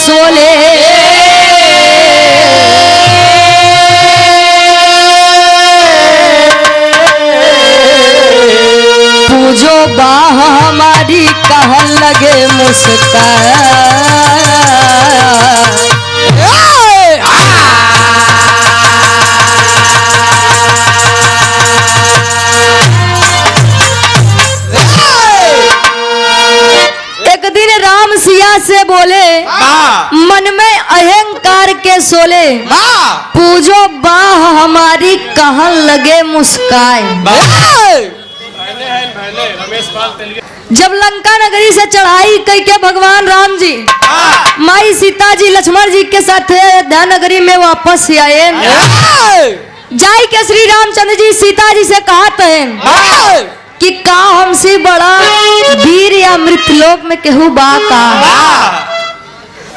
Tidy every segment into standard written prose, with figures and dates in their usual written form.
सोले। पूजो बाह हमारी कहन लगे मुस्कान। एक दिन राम सिया से बोले मन में अहंकार के सोले। पूजो बाह हमारी कहन लगे मुस्कान। जब लंका नगरी से चढ़ाई कई के भगवान राम जी माई सीता जी लक्ष्मण जी के साथ अयोध्या नगरी में वापस आए। जाई के श्री रामचंद्र जी सीता जी से कहते हैं कि का हमसे बड़ा वीर या मृतलोक में केहू बा का।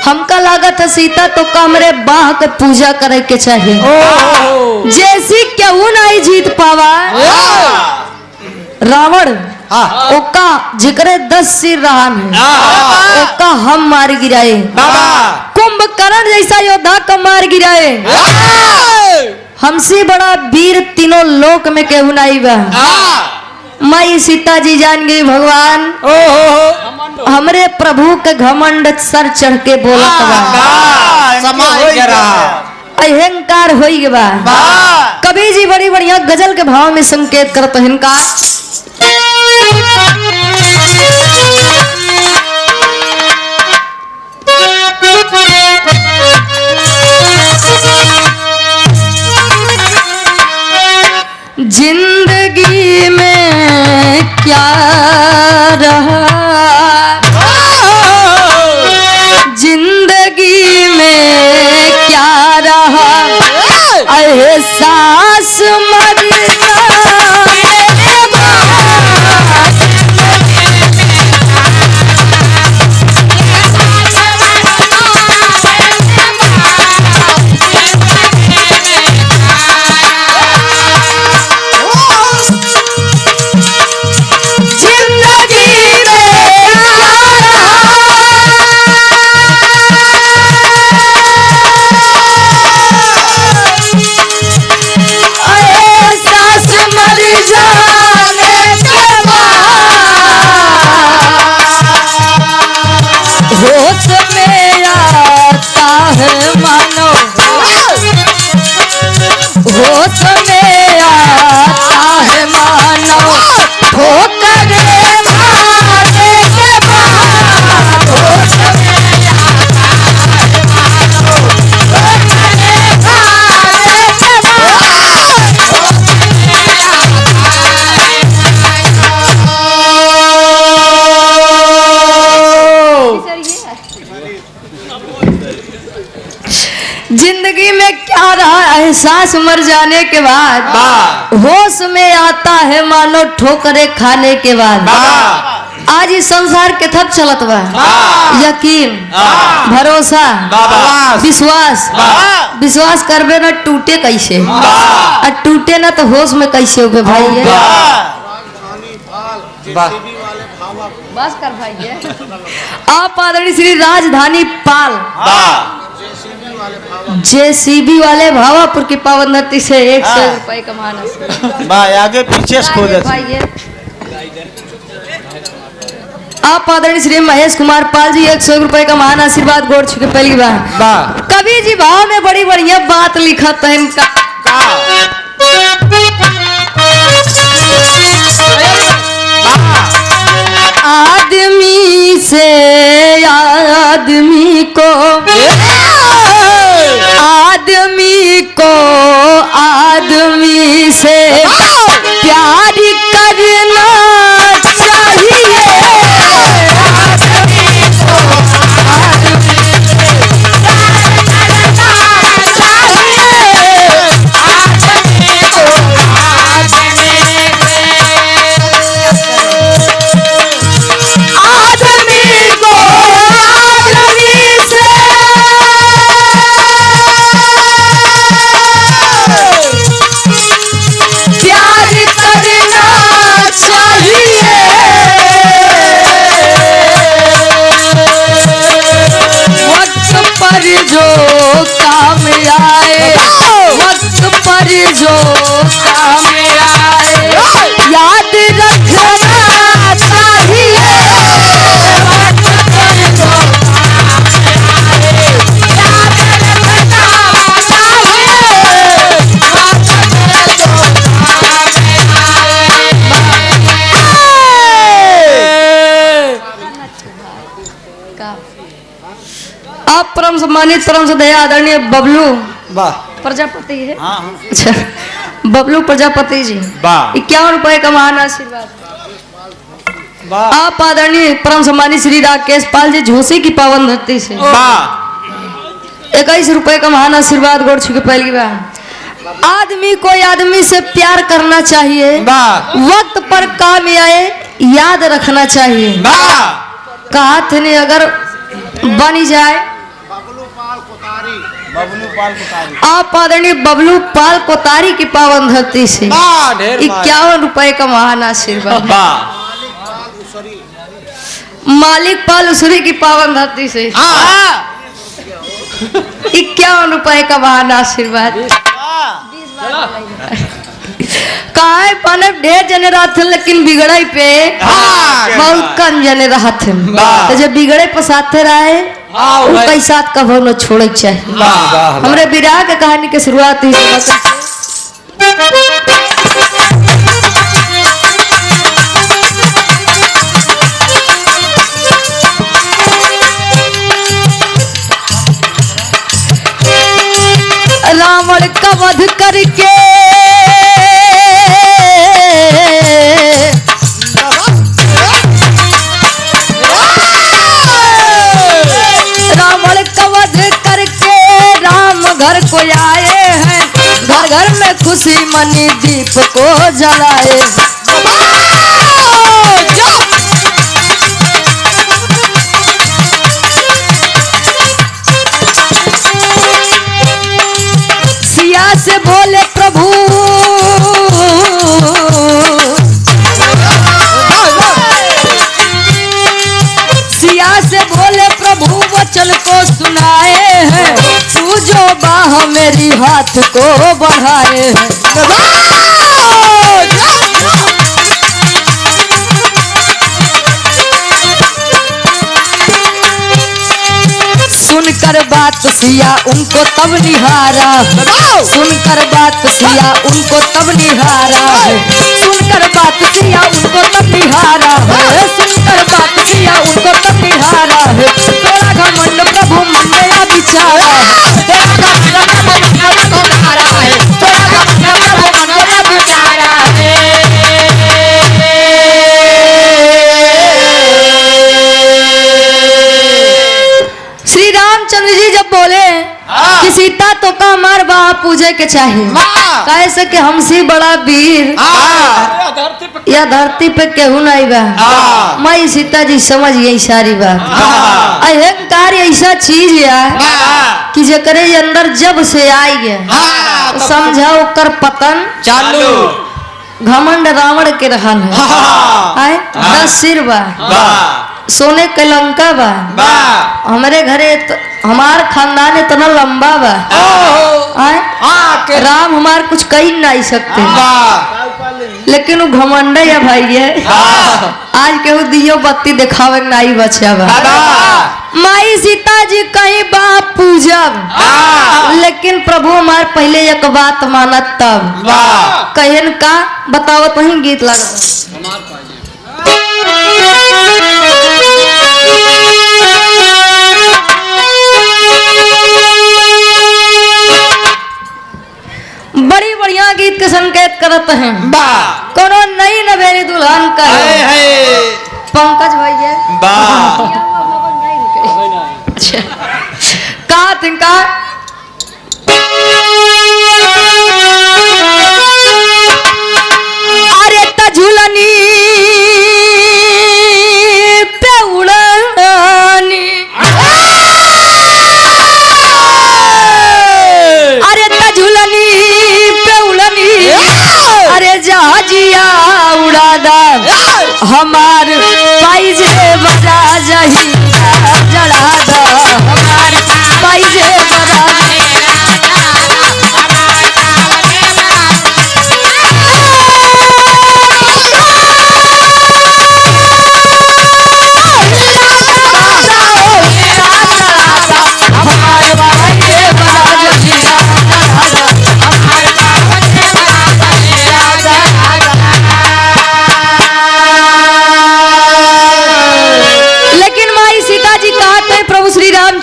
हमका लागत है सीता तो कमरे बाह के पूजा करे के चाहिए। जैसी केहू नहीं जीत पावा रावण ओका जिकरे 10 सिर रहन ओका हम मार गिराए। कुंभकर्ण जैसा योद्धा का मार गिराए। हमसे बड़ा वीर तीनों लोक में केहू नहीं बा। माई सीता जी जान गई भगवान हमरे प्रभु के घमंड सर चढ़ के बोलत अहंकार हो बा। कबीर जी बड़ी बढ़िया गजल के भाव में संकेत करते हैं इनका। जिंदगी में क्या रहा, जिंदगी में क्या रहा, एहसास मर जिंदगी में क्या रहा, एहसास मर जाने के बाद होश में आता है मानो ठोकरे खाने के बाद। आज इस संसार के थक चलत बा यकीन भरोसा विश्वास। विश्वास करबे ना टूटे कैसे और टूटे ना तो होश में कैसे हो भाई। बस कर भाई। आप आदरणीय श्री राजधानी पाल जेसीबी वाले भावापुर की पावन धरती से 100 रुपए कमाना आगे पीछे आप आदरणीय श्री महेश कुमार पाल जी 100 रुपए का महान आशीर्वाद गोड़ छुके पहली बार। कवि जी भाव में बड़ी बढ़िया बात लिखा है इनका। आदमी से आदमी को, आदमी को आदमी से प्यार करना चाहिए। प्यार करना आप परम सम्मानित परम सदया आदरणीय बबलू वाह प्रजापति है। हाँ हाँ अच्छा, बबलू प्रजापति जी वाह 51 रुपए का महान आशीर्वाद। वाह आप आदरणीय परम सम्मानित श्री राकेश पाल जी झोसी की पावन धरती से वाह 21 रुपए का महान आशीर्वाद गोड़ छू के पहली बार। आदमी को आदमी से प्यार करना चाहिए, वाह वक्त पर काम आए याद रखना चाहिए। वाह कहा थे नहीं अगर बनी जाए। बबलू पाल कोतारी आप आदरणीय बबलू पाल कोतारी की पावन धरती से वाह ढेर 51 रुपए का महान आशीर्वाद। वाह मालिक पाल उसरी की पावन धरती से 51 रुपए का महान आशीर्वाद। काय पाने ढेर जने रहते लेकिन बिगड़े पे बहुत कम जने रहते। तो जब बिगड़े पर साथे रहे उनका साथ कभो न छोड़े चाहिए। हमरे विराह के कहानी के शुरुआत ही रावण का वध करके रावण का वध करके राम घर को आए हैं। घर घर में खुशी मनी दीप को जलाए। सिया से बोले प्रभु सिया से बोले प्रभु वचन को सुनाए हैं। तू जो बाह मेरी हाथ को बढ़ाए हैं। सुनकर बात सिया उनको तब निहारा। सुनकर बात सिया उनको तब निहारा है। सुनकर बात सिया उनको तब निहारा है। सुनकर बात सिया उनको तब निहारा है। तेरा घमंड प्रभु मन में बिचारा है। तेरा घमंड प्रभु मन में बिचारा है। तेरा घमंड प्रभु मन में बिचारा है। श्री रामचंद्र जी जब बोले कि सीता तो का हमार बाह पूजे के चाहिए, कैसे कि हमसे बड़ा वीर या धरती पे केहू नहीं बा। मैं सीता जी समझ गई सारी बात। अहंकार ऐसा चीज है कि जकरे अंदर जब से आई गया तो समझा ओकर पतन चालू। घमंड रावण के रहन है। 10 सिर बा, सोने के लंका बा। हमारे घरे हमार खानदान इतना लंबा बा। राम हमार कुछ कही नहीं सकते, लेकिन वो घमंड है भाई है। आज केहू दियो बत्ती दिखावे नहीं बचा बा। माई सीता जी कहीं बाप पूजब, लेकिन प्रभु हमार पहले एक बात मानत तब कहन का बताओ। वही गीत लगा बड़ी बढ़िया गीत के संकेत करत हैं। कोनो नई नवेली दुल्हन का पंकज भैया अच्छा का तिनका अरे तझुलनी पे उड़ानी अरे तझुलनी पे उड़नी अरे जहाजिया उड़ादा हमार पाइजे बजा जही जड़ादा हमार पाइजे बजा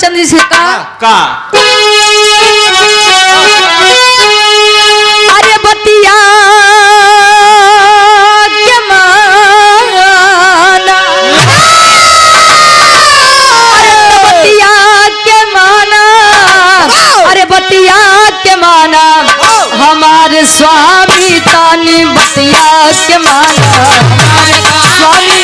प्रेमचंद जी से कहा का अरे बतिया के माना, अरे बतिया के माना, अरे बतिया के माना हमारे स्वामी तानी बतिया के माना हमारे स्वामी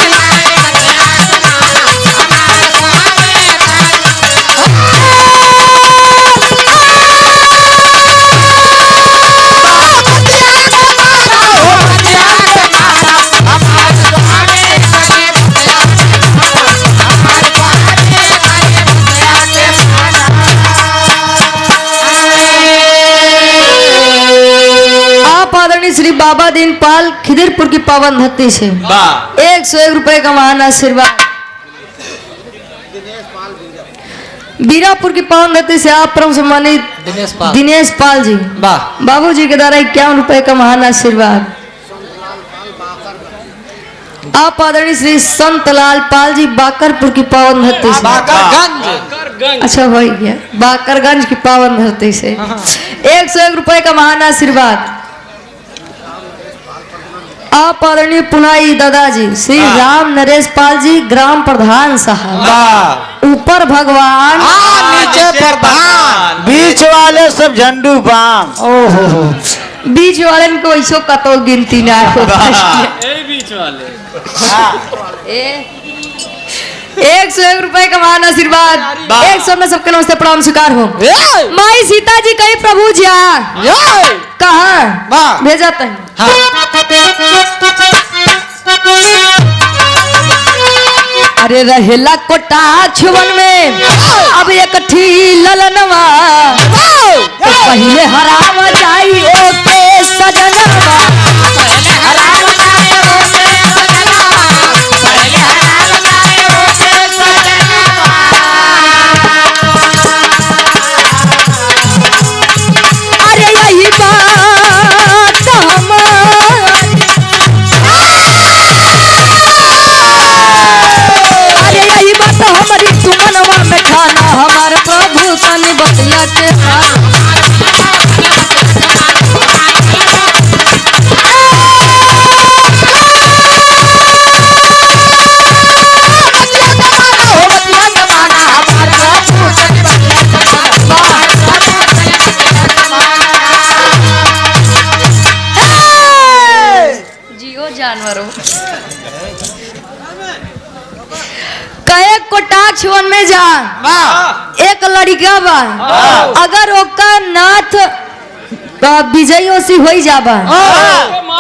श्री बाबा दीनपाल खिदिरपुर की पावन धरती से 101 रुपए का महान आशीर्वाद। बीरापुर की पावन धरती से आप परम सम्मानित दिनेश पाल जी बाबू जी के द्वारा 51 रुपए का महान आशीर्वाद। आप आदरणीय श्री संतलाल पाल जी बाकरपुर की पावन धरती से अच्छा हो गया बाकरगंज की पावन धरती से 101 रुपए का महान आशीर्वाद। आप आदरणीय पुनाई दादाजी श्री राम नरेश पाल जी ग्राम प्रधान साहब ऊपर भगवान नीचे प्रधान बीच वाले सब झंडू बाम। ओहो बीच वाले को ऐसो कतो गिनती ना हो बीच वाले 101 रुपए का महान आशीर्वाद। 100 में सबके नमस्ते प्रणाम स्वीकार हो। माई सीता जी कही प्रभु जी कहाँ भेजा तय अरे रहेला कोटा छुवन में अब एक ठी ललनवा तो पहले हराम जाई ओके सजनवा पहले हराम जाई ओके सजनवा पहले हराम जाई ओके सजनवा अरे यही बात हमारी सुमनवा में खाना हमारे प्रभु तनी बतिया के जियो जानवरों कहे कोटाक्ष वन में जा एक लड़का बा अगर ओका नाथ विजयी सी हो जाबा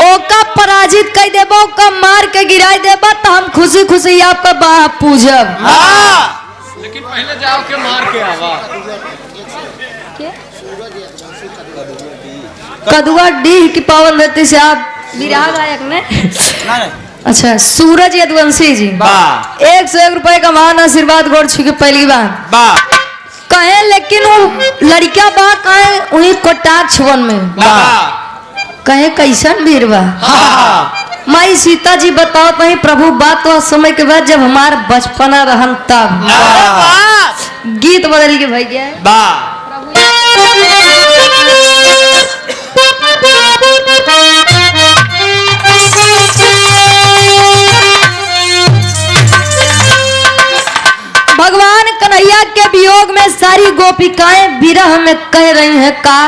ओका पराजित कर देबा ओका मार के गिराई देबा तो हम खुशी खुशी आपका बाप पूजब लेकिन पहले जाओ के मार के आवा। कदुआ डीह की पावन धरती से आप विराह गायक ने अच्छा सूरज यदुवंशी जी 101 रुपए का महान आशीर्वाद गोड़ छू के पहली बार कहे लेकिन वो लड़का बा कहे उन्हीं कोटाक्ष वन में कहे कैसन वीर बा माई सीता जी बताओ तो प्रभु बात तो समय के बाद जब हमार बचपना रहन तब गीत बदल के भैया भगवान कन्हैया के वियोग में सारी गोपिकाएं विरह में कह रही हैं का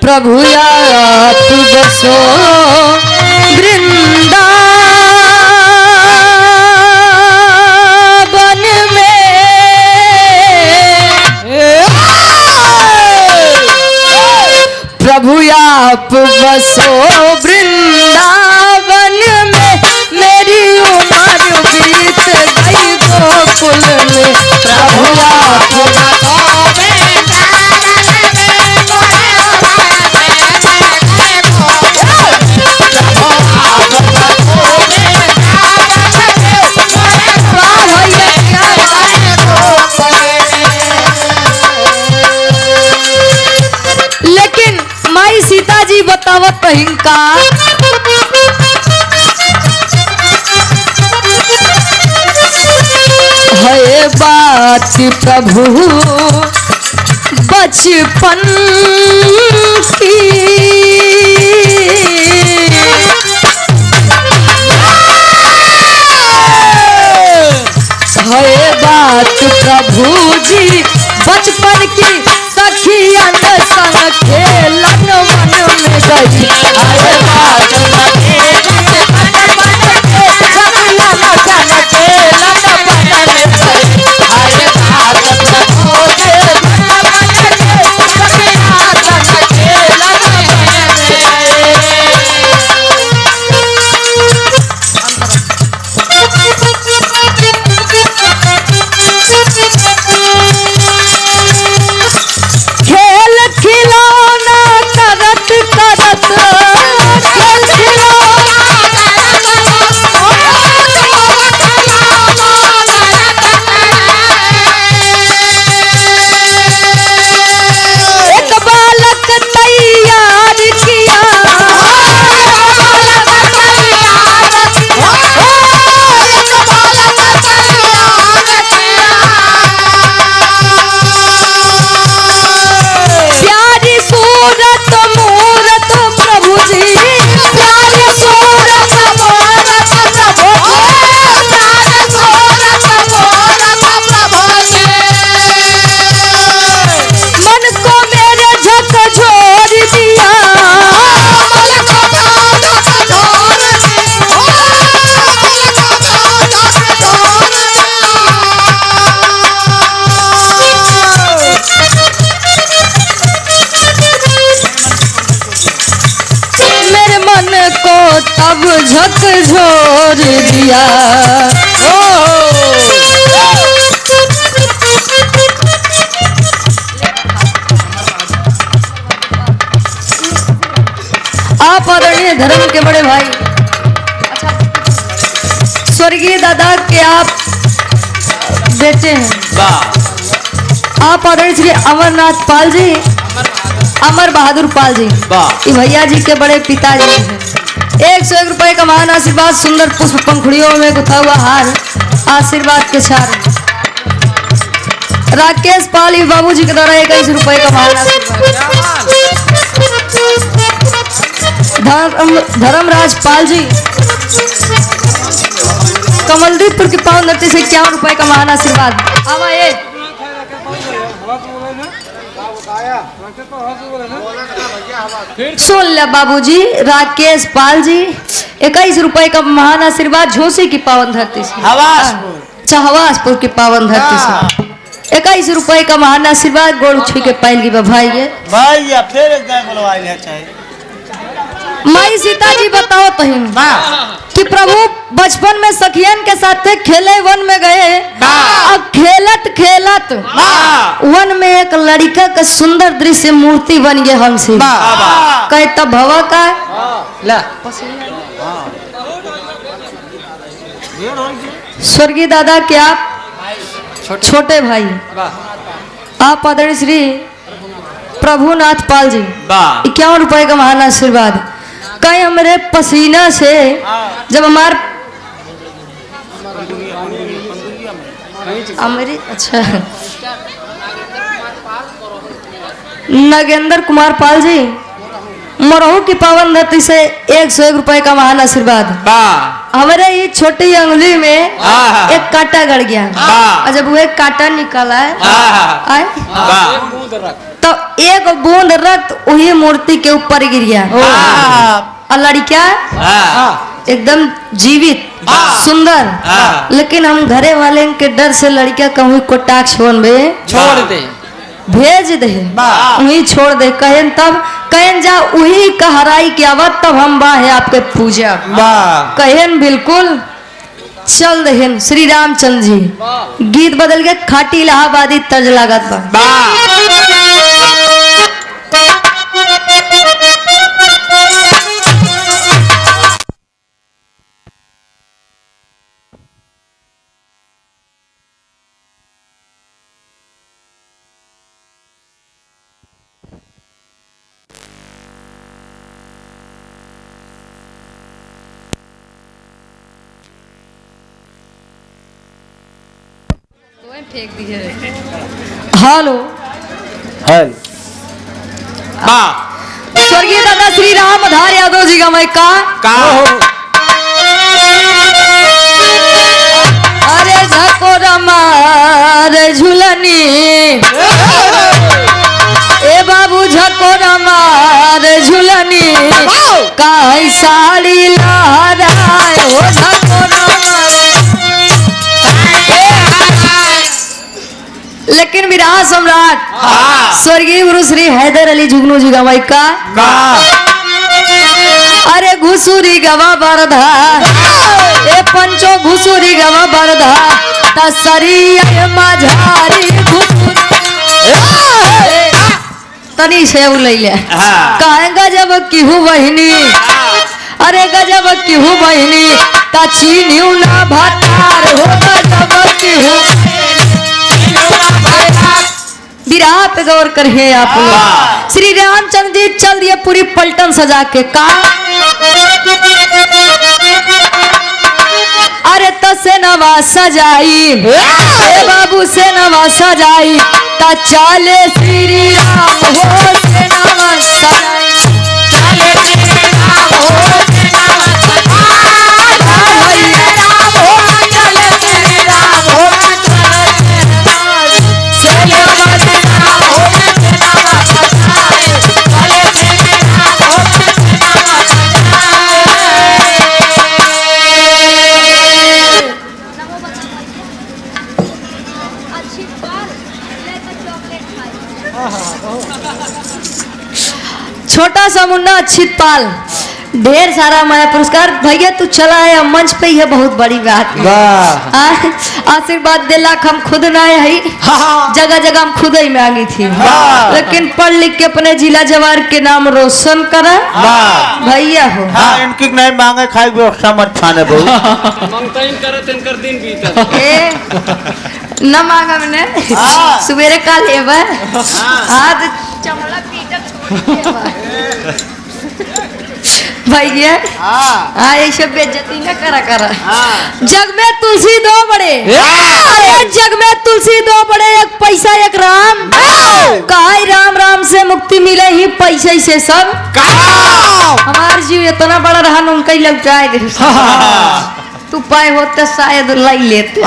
प्रभु आप बसो वृंदावन में प्रभु आप बसो वृंदावन में मेरी उम्र बीत गई गोकुल में प्रभु आप बसो लेकिन माई सीता जी बतावत हिंका है बात प्रभु बचपन की, है बात प्रभु जी बचपन की, सखियन संग खेलन मन में गई। है बात तब झकझोर दिया। आप आदरणीय धर्म के बड़े भाई, अच्छा स्वर्गीय दादा के आप बेटे हैं। आप आदरणीय श्री अमरनाथ पाल जी, अमर बहादुर पाल जी, ये भैया जी के बड़े पिताजी हैं। 101 रुपए का महान आशीर्वाद, सुंदर पुष्प पंखुड़ियों में गुथा हुआ हार, आशीर्वाद के छार। राकेश पाल ये बाबू जी के द्वारा 21 रुपए का महान आशीर्वाद। धर्मराज पाल जी कमलदीपपुर की पावन धरती से 51 रुपए का महान आशीर्वाद। आवा ये सुन ले बाबूजी, राकेश पाल जी 21 रुपए का महान आशीर्वाद झोसी की पावन धरती से, हवासपुर की पावन धरती से 21 रुपए का महान आशीर्वाद। गोड़ छू के पायल की भाई भैया फिर एक बार बुलवाई है चाहिए। माई सीता जी बताओ तहिन कि प्रभु बचपन में सखियन के साथ खेले वन में गए, अब खेलत खेलत वन में एक लड़का का सुंदर दृश्य मूर्ति बन गए हमसे। कहे तब भवा का स्वर्गीय दादा के आप छोटे भाई, आप आदरणीय श्री प्रभुनाथ पाल जी 51 रुपए का महान आशीर्वाद। कहीं हमारे पसीना से जब हमारे अच्छा नगेंद्र कुमार पाल जी मरहू की पावन धरती से 101 रुपए का महान आशीर्वाद। हमारे ये छोटी अंगुली में एक कांटा गड़ गया और जब वो एक कांटा निकला है तो एक बूंद रक्त वही मूर्ति के ऊपर गिर गया और लड़किया एकदम जीवित सुंदर। लेकिन हम घरे वाले के डर से लड़किया कहूँ कोटाक्ष वन में छोड़ दे, भेज दे, वही छोड़ दे। कहन तब कहन जा वही कहराई की आवत तब हम बा है आपके पूजा। कहन बिल्कुल चल देहन श्री रामचंद्र जी। गीत बदल के खाटी इलाहाबादी तर्ज लागत बा। फेंक दिए। हेलो हेल स्वर्गीय दादा श्री राम धार यादव जी का मैं का अरे झकोरा मार झुलनी ए बाबू झकोरा मार झुलनी काई साड़ी लहराए हो झकोरा लेकिन विराट सम्राट स्वर्गीय गुरु श्री हैदर अली जुगनू जी गवाई का अरे घुसुरी गवा बरधा ए पंचो घुसुरी गवा बरधा तसरी माझारी तनी से उलैले काहे गजब किहू बहिनी अरे गजब किहू बहिनी ता चीनियू ना भातार हो गजब किहू विराह पे गौर करिए आप लोग। श्री रामचंद्र जी चल दिए पूरी पलटन सजा के का अरे तो से नवा सजाई बाबू से नवा सजाई ता चाले श्री राम हो से नवा सजाई चाले श्री राम हो से नवा सजाई राम हो चाले श्री राम हो छोटा सा मुन्ना अच्छित पाल ढेर सारा माया पुरस्कार भैया तू चला है मंच पे यह बहुत बड़ी बात है आशीर्वाद दिला हम खुद ना है जगह जगह हम खुद ही मांगी थी लेकिन पढ़ लिख के अपने जिला जवार के नाम रोशन करा भैया हो इनकी नहीं मांगे खाई व्यवस्था मत छाने न मांगा मैंने सवेरे का लेवा आज चमड़ा पीटा भैया ऐसे बेइज्जती न करा जग में तुलसी दो बड़े अरे जग में तुलसी दो बड़े एक पैसा एक राम कहा राम राम से मुक्ति मिले ही पैसे से सब हमार जीव इतना बड़ा रहा उनका ही लग जाए तू पाए होते शायद लाई लेते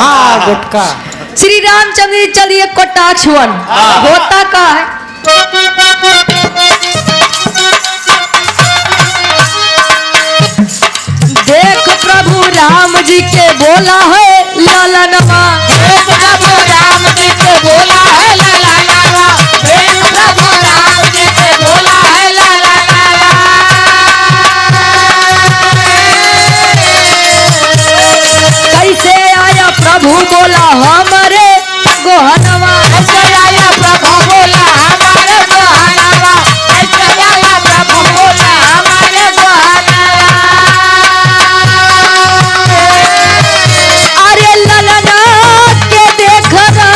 गुटका श्री रामचंद्र चलिए कटाक्ष वन होता का है देख प्रभु राम जी के बोला है ललनवा प्रभु राम जी के बोला है ललनवा प्रभु राम जी के बोला है ललनवा कैसे आया प्रभु बोला हमारे गोहनवा कैसे आया प्रभु बोला हमारे गोहनवा कैसे आया प्रभु बोला हमारे गोहनवा अरे ललना के देखना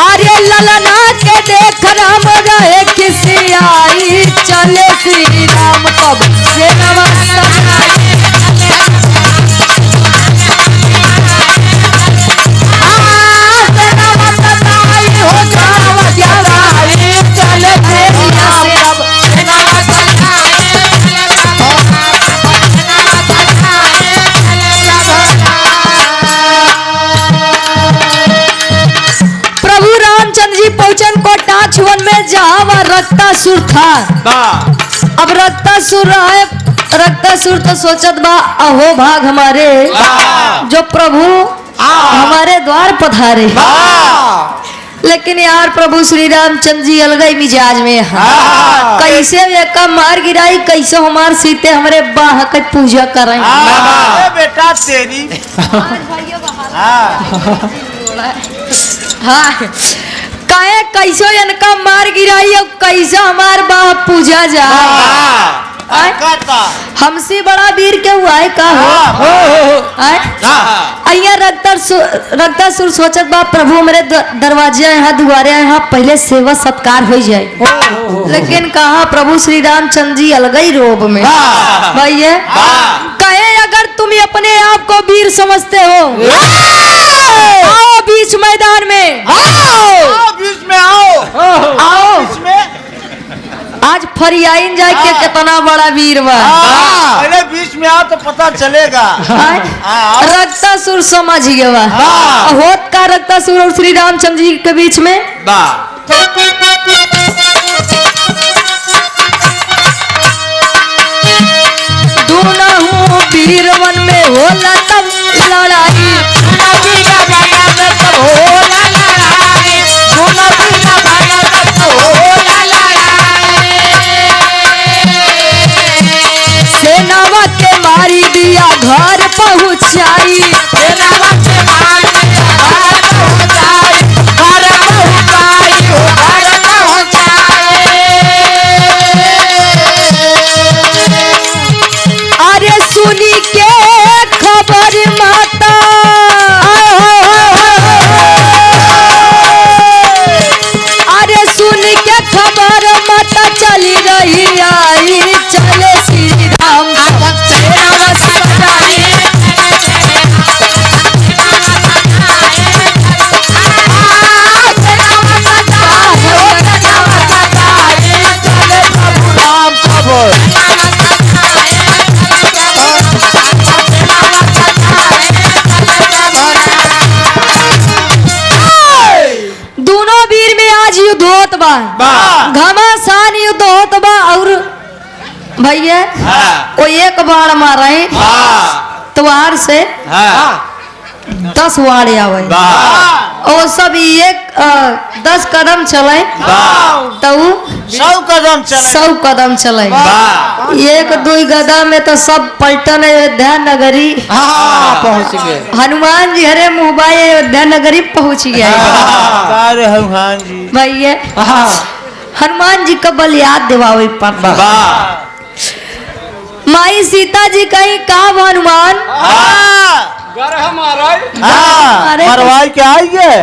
अरे ललना के देखना रहे किसी आई चले श्री राम कब से वन में जहाँ रक्तासुर था अब रक्तासुर है रक्तासुर तो सोचत बा अहो भाग हमारे जो प्रभु हमारे द्वार पधारे लेकिन यार प्रभु श्री रामचंद्र जी अलगई मिजाज में कैसे का मार गिराई कैसे हमार सीते हमारे बाह के पूजा करें बेटा तेरी हाँ काहे कैसे इनका मार गिराई और कैसे हमार बाह पूजा जा हमसे बड़ा वीर क्या हुआ है का हो रक्तासुर सोचत बा प्रभु मेरे दरवाजे यहाँ दुआरे यहाँ पहले सेवा सत्कार हो जाए लेकिन कहा प्रभु श्री रामचंद्र जी अलग ही रोब में भैया कहे अगर तुम अपने आप को वीर समझते हो आओ बीच मैदान में आओ बीच में आओ आओ बीच में आज फरियाइन जाए के कितना बड़ा वीर बा पहले बीच में आओ तो पता चलेगा। आओ। रक्तासुर समझ गया होत का रक्तासुर और श्री रामचंद्र जी के बीच में दोनों वीरवन में होला तब लड़ाई सेनावा के मारी दिया घर पहुंचाई अरे सुनी के खबर माता अरे सुन के खबर माता चली रही आई चले श्री राम दोनों वीर में आज युद्ध होत बा घमासान युद्ध होत बा और भैया वो एक बाण मारे तवार से 10 वाड़े आवे और सब एक 10 कदम चले तो 100 कदम चले 100 कदम चले एक दो गदा में तो सब पलटन अयोध्या नगरी पहुंच गए। हनुमान जी हरे मुंबई अयोध्या नगरी पहुंच गया अरे हनुमान जी भैया हनुमान जी का बल याद दिवावे पर माई सीता जी कहीं काब हनुमान अरे मरवाई के आइए